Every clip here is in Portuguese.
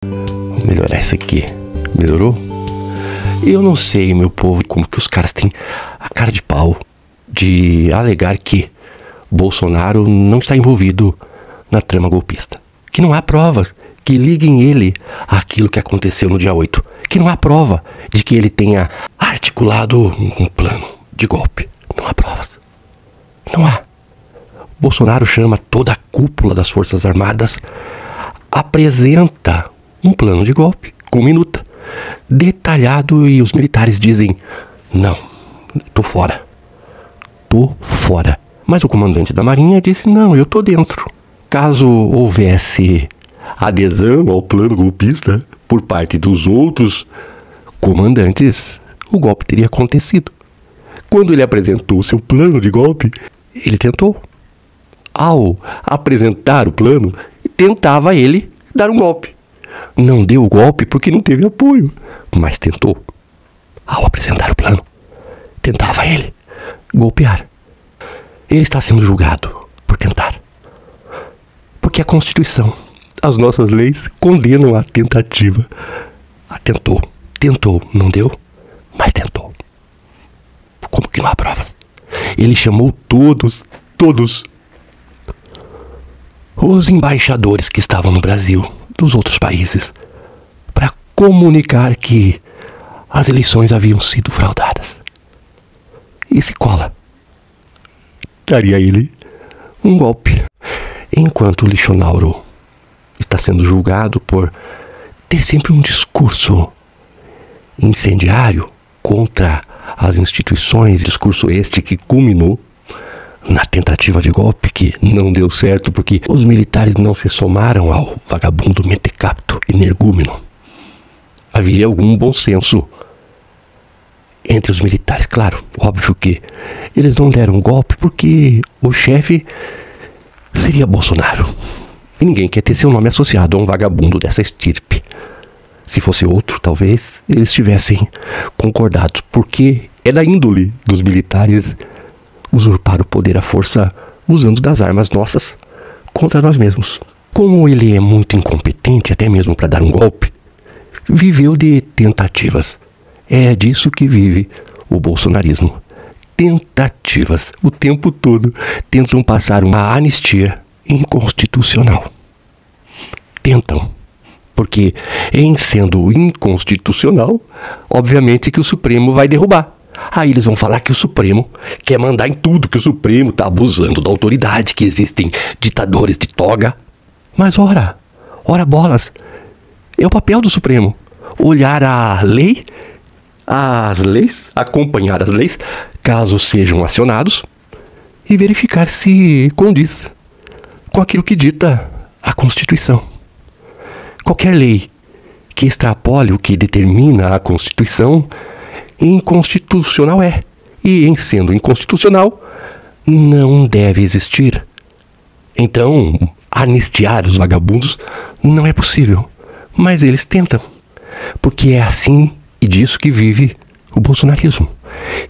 Vou melhorar isso aqui. Melhorou? Eu não sei, meu povo, como que os caras têm a cara de pau de alegar que Bolsonaro não está envolvido na trama golpista. Que não há provas que liguem ele àquilo que aconteceu no dia 8. Que não há prova de que ele tenha articulado um plano de golpe. Não há provas. Não há. Bolsonaro chama toda a cúpula das Forças Armadas, apresenta um plano de golpe com minuta, detalhado, e os militares dizem: não, tô fora. Tô fora. Mas o comandante da Marinha disse: não, eu tô dentro. Caso houvesse adesão ao plano golpista por parte dos outros comandantes, o golpe teria acontecido. Quando ele apresentou seu plano de golpe, ele tentou. Ao apresentar o plano, tentava ele dar um golpe. Não deu o golpe porque não teve apoio, mas tentou. Ao apresentar o plano, tentava ele golpear. Ele está sendo julgado por tentar. Porque a Constituição, as nossas leis condenam a tentativa. Tentou, não deu, mas tentou. Como que não há provas? Ele chamou todos os embaixadores que estavam no Brasil, dos outros países, para comunicar que as eleições haviam sido fraudadas. E se cola, daria a ele um golpe. Enquanto o Lichonauro está sendo julgado por ter sempre um discurso incendiário contra as instituições, discurso este que culminou na tentativa de golpe que não deu certo porque os militares não se somaram ao vagabundo mentecapto energúmeno. Havia algum bom senso entre os militares, claro, óbvio que eles não deram golpe porque o chefe seria Bolsonaro. E ninguém quer ter seu nome associado a um vagabundo dessa estirpe. Se fosse outro, talvez eles tivessem concordado, porque é da índole dos militares usurpar o poder à força usando das armas nossas contra nós mesmos. Como ele é muito incompetente, até mesmo para dar um golpe, viveu de tentativas. É disso que vive o bolsonarismo. Tentativas. O tempo todo tentam passar uma anistia inconstitucional. Tentam. Porque, em sendo inconstitucional, obviamente que o Supremo vai derrubar. Aí eles vão falar que o Supremo quer mandar em tudo, que o Supremo está abusando da autoridade, que existem ditadores de toga. Mas ora bolas, é o papel do Supremo olhar a lei, as leis, acompanhar as leis, caso sejam acionados, e verificar se condiz com aquilo que dita a Constituição. Qualquer lei que extrapole o que determina a Constituição, inconstitucional é. E, em sendo inconstitucional, não deve existir. Então, anistiar os vagabundos não é possível. Mas eles tentam. Porque é assim e disso que vive o bolsonarismo.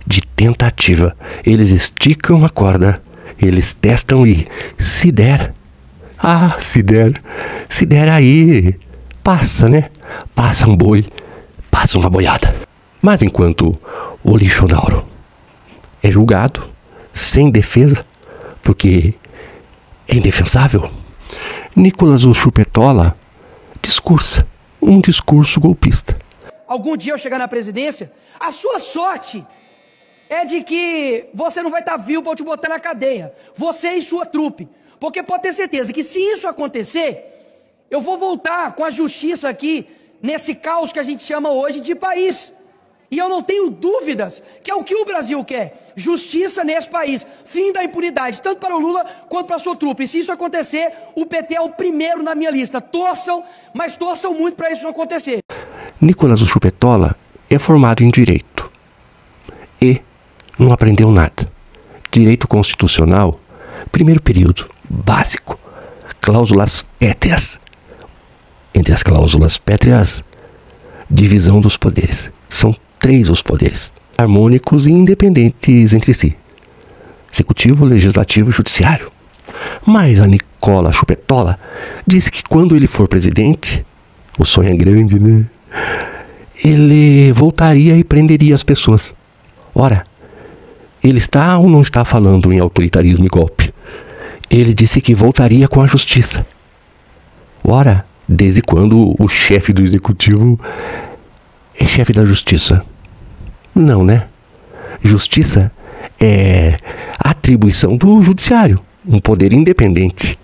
De tentativa. Eles esticam a corda, eles testam e, se der... se der aí, passa, né? Passa um boi, passa uma boiada. Mas enquanto o Lichonauro é julgado sem defesa, porque é indefensável, Nicolas o Chupetola discursa um discurso golpista. Algum dia eu chegar na presidência, a sua sorte é de que você não vai estar vivo para te botar na cadeia, você e sua trupe. Porque pode ter certeza que se isso acontecer, eu vou voltar com a justiça aqui nesse caos que a gente chama hoje de país. E eu não tenho dúvidas que é o que o Brasil quer. Justiça nesse país. Fim da impunidade, tanto para o Lula quanto para a sua trupe. E se isso acontecer, o PT é o primeiro na minha lista. Torçam, mas torçam muito para isso não acontecer. Nicolas o Chupetola é formado em Direito. E não aprendeu nada. Direito Constitucional, primeiro período, básico. Cláusulas pétreas. Entre as cláusulas pétreas, divisão dos poderes. São 3 os poderes, harmônicos e independentes entre si: executivo, legislativo e judiciário. Mas a Nicolas Chupetola disse que quando ele for presidente, o sonho é grande, né? Ele voltaria e prenderia as pessoas. Ora, ele está ou não está falando em autoritarismo e golpe? Ele disse que voltaria com a justiça. Ora, desde quando o chefe do executivo é chefe da justiça? Não, né? Justiça é atribuição do judiciário, um poder independente.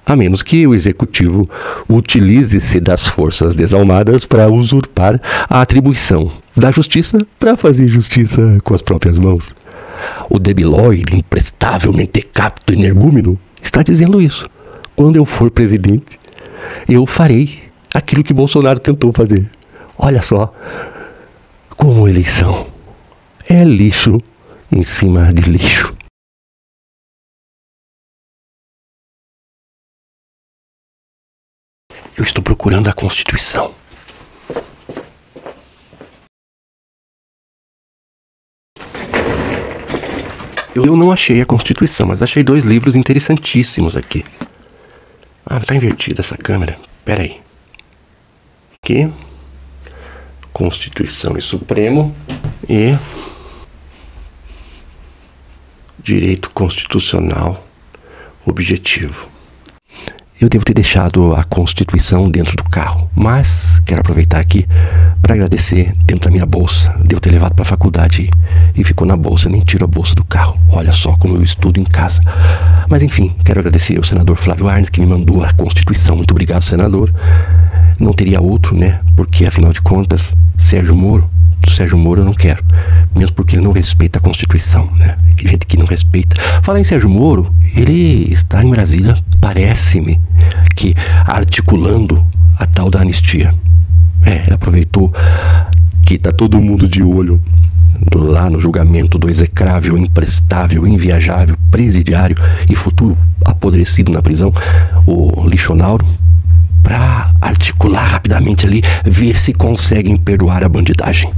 A menos que o executivo utilize-se das forças desalmadas para usurpar a atribuição da justiça para fazer justiça com as próprias mãos. O debilóide, imprestável, mentecapto, energúmeno está dizendo isso. Quando eu for presidente, eu farei aquilo que Bolsonaro tentou fazer. Olha só como eleição é lixo em cima de lixo. Eu estou procurando a Constituição. Eu não achei a Constituição, mas achei 2 livros interessantíssimos aqui. Ah, tá invertida essa câmera. Pera aí. Aqui. Constituição e Supremo. E Direito Constitucional Objetivo. Eu devo ter deixado a Constituição dentro do carro, mas quero aproveitar aqui para agradecer dentro da minha bolsa. Devo ter levado para a faculdade e ficou na bolsa, nem tiro a bolsa do carro. Olha só como eu estudo em casa. Mas enfim, quero agradecer ao senador Flávio Arnes que me mandou a Constituição. Muito obrigado, senador. Não teria outro, né? Porque afinal de contas, Sérgio Moro eu não quero. Mesmo porque ele não respeita a Constituição, né? Tem gente que não respeita. Falar em Sérgio Moro, ele está em Brasília, parece-me, que articulando a tal da anistia. Ele aproveitou que tá todo mundo de olho lá no julgamento do execrável, imprestável, inviajável, presidiário e futuro apodrecido na prisão, o Lixonauro, para articular rapidamente ali, ver se conseguem perdoar a bandidagem.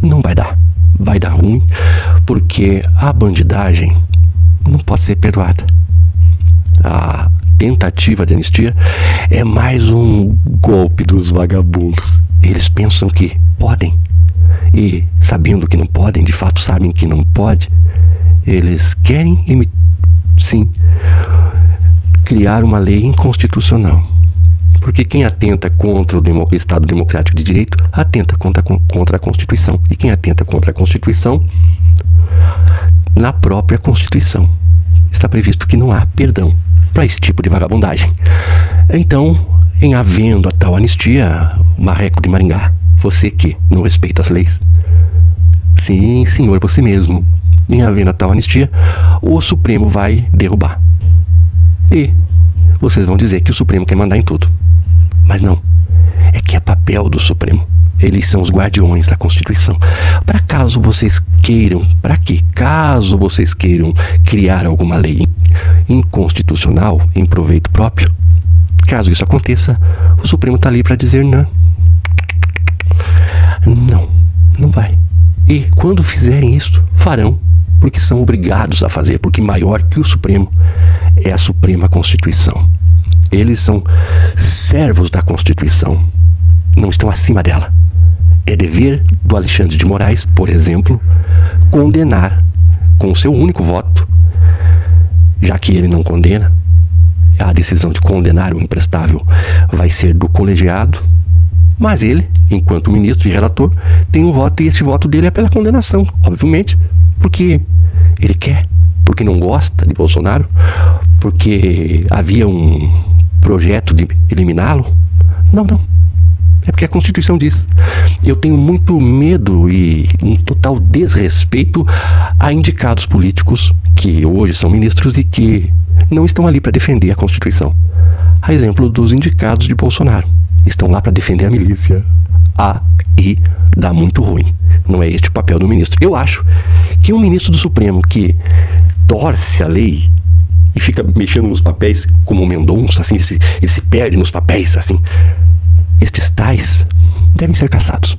Não vai dar. Vai dar ruim, porque a bandidagem não pode ser perdoada. A tentativa de anistia é mais um golpe dos vagabundos. Eles pensam que podem, e sabendo que não podem, de fato sabem que não pode, eles querem, sim, criar uma lei inconstitucional. Porque quem atenta contra o Estado Democrático de Direito, atenta contra a Constituição. E quem atenta contra a Constituição, na própria Constituição, está previsto que não há perdão para esse tipo de vagabundagem. Então, em havendo a tal anistia, Marreco de Maringá, você que não respeita as leis, sim, senhor, você mesmo, em havendo a tal anistia, o Supremo vai derrubar. E vocês vão dizer que o Supremo quer mandar em tudo. Mas não, é que é papel do Supremo. Eles são os guardiões da Constituição. Para caso vocês queiram, para que caso vocês queiram criar alguma lei inconstitucional em proveito próprio, caso isso aconteça, o Supremo está ali para dizer não. Não vai. E quando fizerem isso, farão, porque são obrigados a fazer, porque maior que o Supremo é a Suprema Constituição. Eles são servos da Constituição, não estão acima dela. É dever do Alexandre de Moraes, por exemplo, condenar com o seu único voto, já que ele não condena, a decisão de condenar o imprestável vai ser do colegiado, mas ele, enquanto ministro e relator, tem um voto, e esse voto dele é pela condenação, obviamente, porque ele quer, porque não gosta de Bolsonaro, porque havia um projeto de eliminá-lo. Não. É porque a Constituição diz. Eu tenho muito medo e um total desrespeito a indicados políticos que hoje são ministros e que não estão ali para defender a Constituição. A exemplo dos indicados de Bolsonaro. Estão lá para defender a milícia. Aí dá muito ruim. Não é este o papel do ministro. Eu acho que um ministro do Supremo que torce a lei e fica mexendo nos papéis como o Mendonça, assim, ele se perde nos papéis, assim. Estes tais devem ser caçados,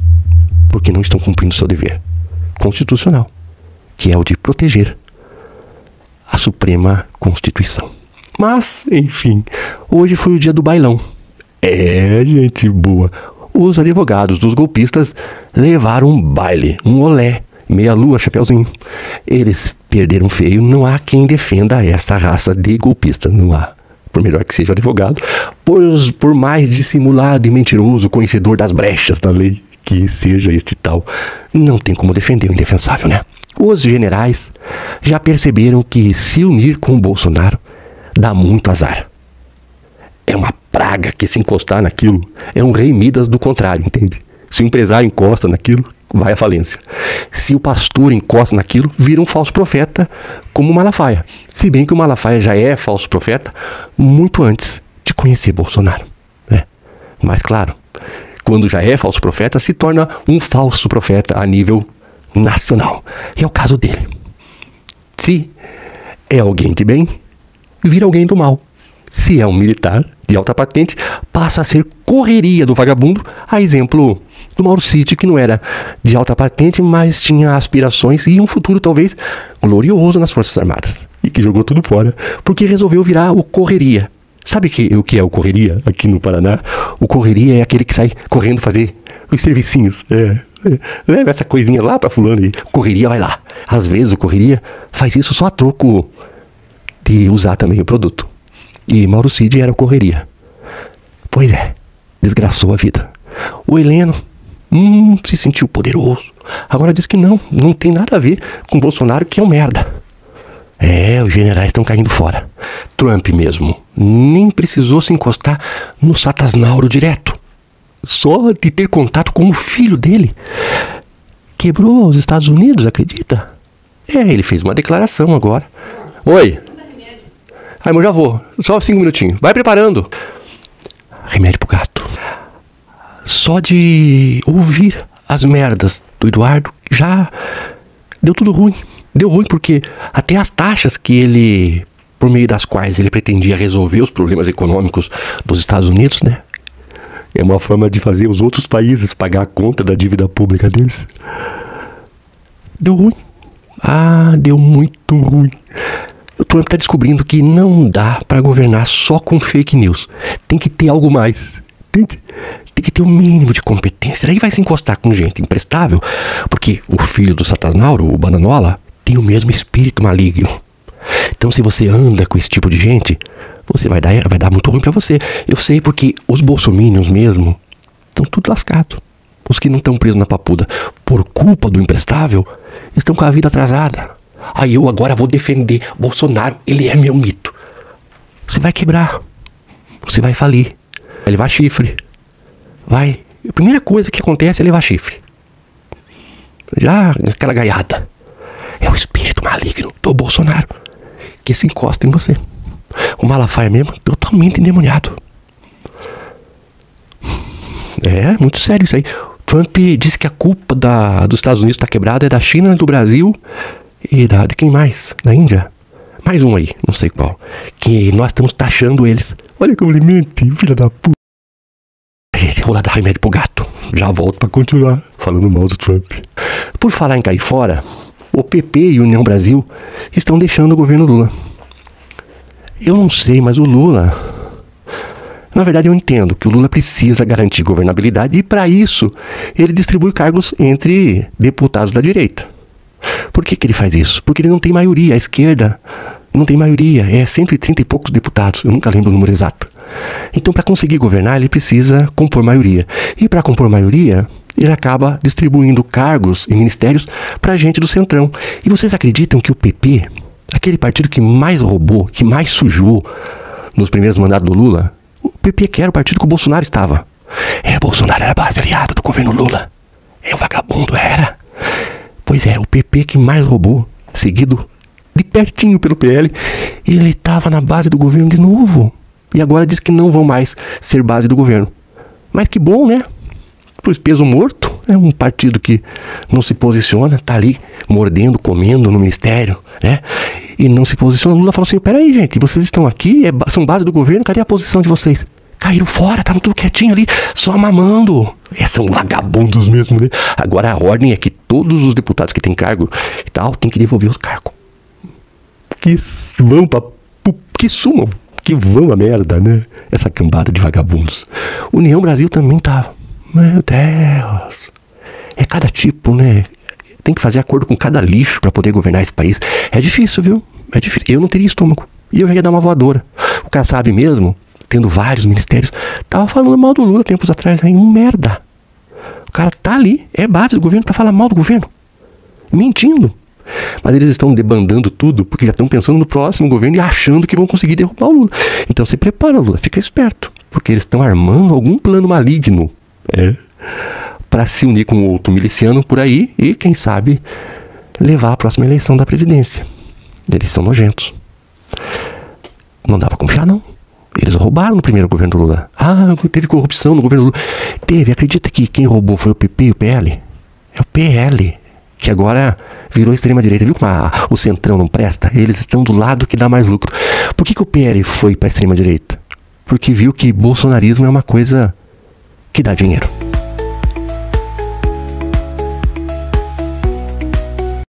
porque não estão cumprindo seu dever constitucional, que é o de proteger a Suprema Constituição. Mas, enfim, hoje foi o dia do bailão. É, gente boa. Os advogados dos golpistas levaram um baile, um olé, meia-lua, chapeuzinho. Eles perderam feio, não há quem defenda essa raça de golpista, não há. Por melhor que seja o advogado, por mais dissimulado e mentiroso conhecedor das brechas da lei que seja este tal, não tem como defender o indefensável, né? Os generais já perceberam que se unir com o Bolsonaro dá muito azar. É uma praga que se encostar naquilo é um rei Midas do contrário, entende? Se o empresário encosta naquilo, vai à falência. Se o pastor encosta naquilo, vira um falso profeta como o Malafaia. Se bem que o Malafaia já é falso profeta muito antes de conhecer Bolsonaro, né? Mas claro, quando já é falso profeta, se torna um falso profeta a nível nacional. E é o caso dele. Se é alguém de bem, vira alguém do mal. Se é um militar de alta patente, passa a ser correria do vagabundo, a exemplo do Mauro Cid, que não era de alta patente, mas tinha aspirações e um futuro talvez glorioso nas Forças Armadas. E que jogou tudo fora, porque resolveu virar o correria. Sabe o que é o correria aqui no Paraná? O correria é aquele que sai correndo fazer os servicinhos. Leva essa coisinha lá pra fulano e correria vai lá. Às vezes o correria faz isso só a troco de usar também o produto. E Mauro Cid era o correria. Pois é, desgraçou a vida. O Heleno se sentiu poderoso. Agora diz que não tem nada a ver com Bolsonaro, que é um merda. Os generais estão caindo fora. Trump mesmo nem precisou se encostar no Satasnauro direto. Só de ter contato com o filho dele quebrou os Estados Unidos, acredita? Ele fez uma declaração agora. Oi. Mas já vou. Só 5 minutinhos. Vai preparando. Remédio pro gato. Só de ouvir as merdas do Eduardo já deu tudo ruim. Deu ruim porque até as taxas que ele, por meio das quais ele pretendia resolver os problemas econômicos dos Estados Unidos, né? É uma forma de fazer os outros países pagar a conta da dívida pública deles. Deu ruim. Deu muito ruim. O Trump está descobrindo que não dá para governar só com fake news. Tem que ter algo mais. Entende? Tem que ter um mínimo de competência. Daí vai se encostar com gente imprestável, porque o filho do Satasnauro, o Bananola, tem o mesmo espírito maligno. Então se você anda com esse tipo de gente, vai dar muito ruim para você. Eu sei porque os bolsominions mesmo estão tudo lascados. Os que não estão presos na papuda por culpa do imprestável estão com a vida atrasada. Eu agora vou defender Bolsonaro, ele é meu mito. Você vai quebrar. Você vai falir. Vai levar chifre. Vai. A primeira coisa que acontece é levar chifre. Já aquela gaiada. É o espírito maligno do Bolsonaro que se encosta em você. O Malafaia mesmo, totalmente endemoniado. Muito sério isso aí. Trump disse que a culpa dos Estados Unidos está quebrada é da China, do Brasil e de quem mais? Da Índia? Mais um aí, não sei qual. Que nós estamos taxando eles. Olha como ele mente, filha da puta. Vou lá dar remédio pro gato. Já volto pra continuar falando mal do Trump. Por falar em cair fora, o PP e União Brasil estão deixando o governo Lula. Eu não sei, mas o Lula... Na verdade, eu entendo que o Lula precisa garantir governabilidade e, para isso, ele distribui cargos entre deputados da direita. Por que ele faz isso? Porque ele não tem maioria. A esquerda não tem maioria. É 130 e poucos deputados. Eu nunca lembro o número exato. Então, para conseguir governar, ele precisa compor maioria. E para compor maioria, ele acaba distribuindo cargos e ministérios para gente do Centrão. E vocês acreditam que o PP, aquele partido que mais roubou, que mais sujou nos primeiros mandatos do Lula, o PP que era o partido que o Bolsonaro estava. Bolsonaro era base aliada do governo Lula. O vagabundo era. Pois o PP que mais roubou, seguido de pertinho pelo PL, ele estava na base do governo de novo. E agora diz que não vão mais ser base do governo. Mas que bom, né? Pois peso morto, é um partido que não se posiciona, tá ali mordendo, comendo no ministério, né? E não se posiciona. Lula falou assim: peraí, gente, vocês estão aqui, são base do governo, cadê a posição de vocês? Caíram fora, estavam tudo quietinho ali, só mamando. São vagabundos mesmo, né? Agora a ordem é que todos os deputados que têm cargo e tal, tem que devolver os cargos. Que vão pra... que sumam. que vão a merda, né? Essa cambada de vagabundos. União Brasil também tava. Meu Deus. É cada tipo, né? Tem que fazer acordo com cada lixo pra poder governar esse país. É difícil, viu? É difícil. Eu não teria estômago. E eu já ia dar uma voadora. O Kassab mesmo, tendo vários ministérios, tava falando mal do Lula tempos atrás. Aí, merda. O cara tá ali, é base do governo pra falar mal do governo. Mentindo. Mas eles estão debandando tudo porque já estão pensando no próximo governo e achando que vão conseguir derrubar o Lula. Então se prepara, Lula, fica esperto. Porque eles estão armando algum plano maligno para se unir com outro miliciano por aí e, quem sabe, levar a próxima eleição da presidência. Eles são nojentos. Não dá pra confiar, não. Eles roubaram no primeiro governo do Lula. Ah, teve corrupção no governo do Lula. Teve, acredita que quem roubou foi o PP e o PL? É o PL, que agora virou extrema-direita. Viu como o centrão não presta? Eles estão do lado que dá mais lucro. Por que o PL foi para a extrema-direita? Porque viu que bolsonarismo é uma coisa que dá dinheiro.